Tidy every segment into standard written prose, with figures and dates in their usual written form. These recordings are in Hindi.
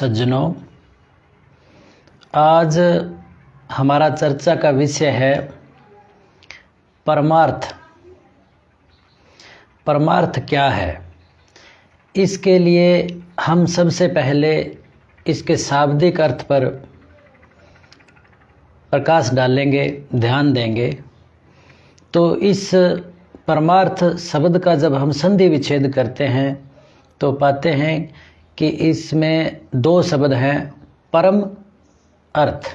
सज्जनों, आज हमारा चर्चा का विषय है परमार्थ। परमार्थ क्या है? इसके लिए हम सबसे पहले इसके शाब्दिक अर्थ पर प्रकाश डालेंगे, ध्यान देंगे। तो इस परमार्थ शब्द का जब हम संधि विच्छेद करते हैं तो पाते हैं कि इसमें दो शब्द हैं, परम अर्थ।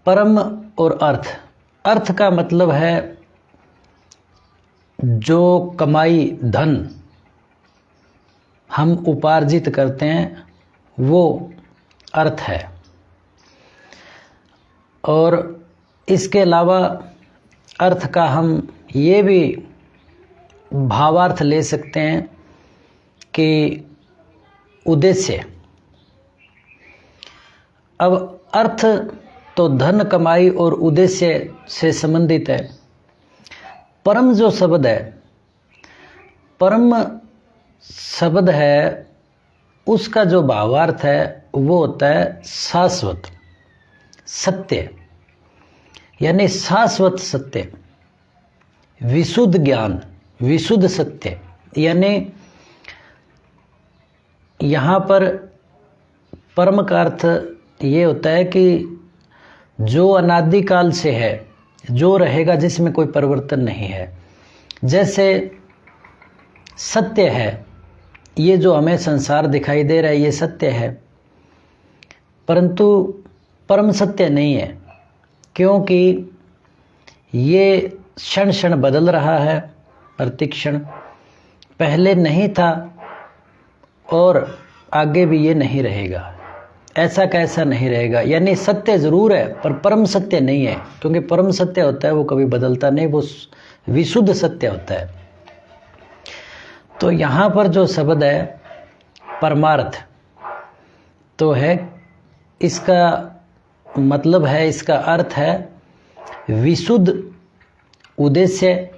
परम और अर्थ। अर्थ का मतलब है जो कमाई, धन हम उपार्जित करते हैं वो अर्थ है। और इसके अलावा अर्थ का हम ये भी भावार्थ ले सकते हैं कि उद्देश्य। अब अर्थ तो धन, कमाई और उद्देश्य से संबंधित है। परम जो शब्द है, परम शब्द है, उसका जो भावार्थ है वो होता है शाश्वत सत्य, यानी शाश्वत सत्य, विशुद्ध ज्ञान, विशुद्ध सत्य। यानी यहाँ पर परम का अर्थ ये होता है कि जो अनादिकाल से है, जो रहेगा, जिसमें कोई परिवर्तन नहीं है। जैसे सत्य है, ये जो हमें संसार दिखाई दे रहा है ये सत्य है, परंतु परम सत्य नहीं है, क्योंकि ये क्षण क्षण बदल रहा है, प्रतिक्षण। पहले नहीं था और आगे भी ये नहीं रहेगा। ऐसा कैसा नहीं रहेगा, यानी सत्य ज़रूर है पर परम सत्य नहीं है, क्योंकि परम सत्य होता है वो कभी बदलता नहीं, वो विशुद्ध सत्य होता है। तो यहाँ पर जो शब्द है परमार्थ तो है, इसका मतलब है, इसका अर्थ है विशुद्ध उद्देश्य,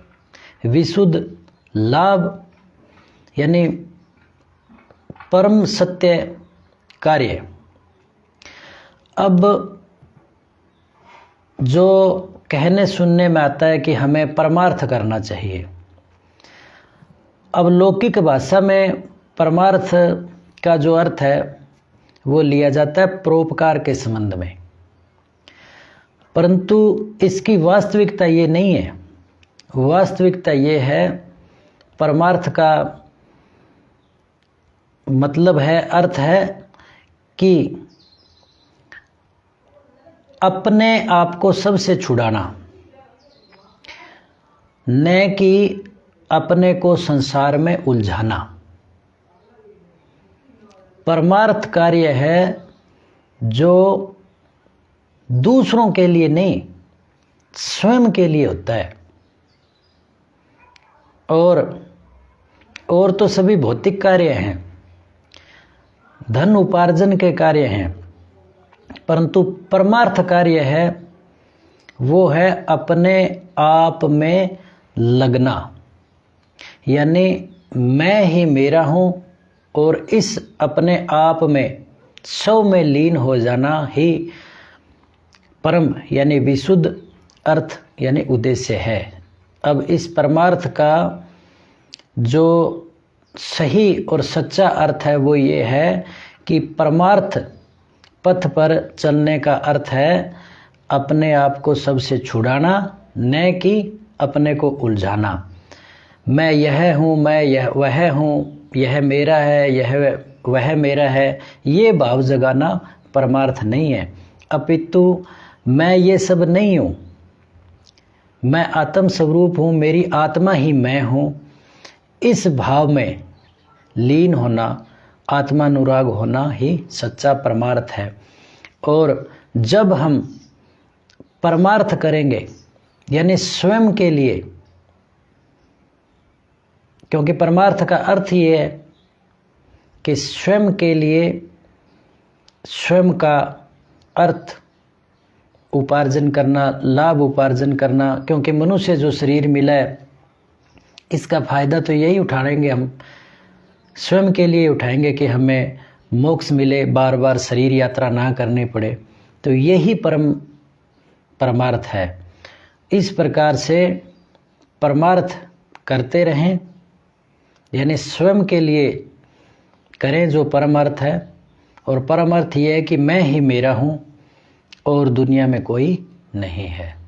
विशुद्ध लाभ, यानी परम सत्य कार्य। अब जो कहने सुनने में आता है कि हमें परमार्थ करना चाहिए, अब लौकिक भाषा में परमार्थ का जो अर्थ है वो लिया जाता है परोपकार के संबंध में, परंतु इसकी वास्तविकता ये नहीं है। वास्तविकता ये है, परमार्थ का मतलब है, अर्थ है कि अपने आप को सबसे छुड़ाना, न कि अपने को संसार में उलझाना। परमार्थ कार्य है जो दूसरों के लिए नहीं, स्वयं के लिए होता है। और तो सभी भौतिक कार्य हैं, धन उपार्जन के कार्य हैं, परंतु परमार्थ कार्य है वो है अपने आप में लगना, यानी मैं ही मेरा हूँ और इस अपने आप में सब में लीन हो जाना ही परम यानी विशुद्ध अर्थ यानी उद्देश्य है। अब इस परमार्थ का जो सही और सच्चा अर्थ है वो ये है कि परमार्थ पथ पर चलने का अर्थ है अपने आप को सबसे छुड़ाना, न कि अपने को उलझाना। मैं यह हूँ, मैं वह हूँ, यह मेरा है, यह वह मेरा है, ये भाव जगाना परमार्थ नहीं है। अपितु मैं ये सब नहीं हूँ, मैं आत्म स्वरूप हूँ, मेरी आत्मा ही मैं हूँ, इस भाव में लीन होना, आत्मानुराग होना ही सच्चा परमार्थ है। और जब हम परमार्थ करेंगे यानी स्वयं के लिए, क्योंकि परमार्थ का अर्थ ये है कि स्वयं के लिए, स्वयं का अर्थ उपार्जन करना, लाभ उपार्जन करना, क्योंकि मनुष्य जो शरीर मिला है इसका फ़ायदा तो यही उठाएंगे हम, स्वयं के लिए उठाएंगे कि हमें मोक्ष मिले, बार बार शरीर यात्रा ना करनी पड़े, तो यही परमार्थ है। इस प्रकार से परमार्थ करते रहें, यानी स्वयं के लिए करें जो परमार्थ है। और परमार्थ ये है कि मैं ही मेरा हूँ और दुनिया में कोई नहीं है।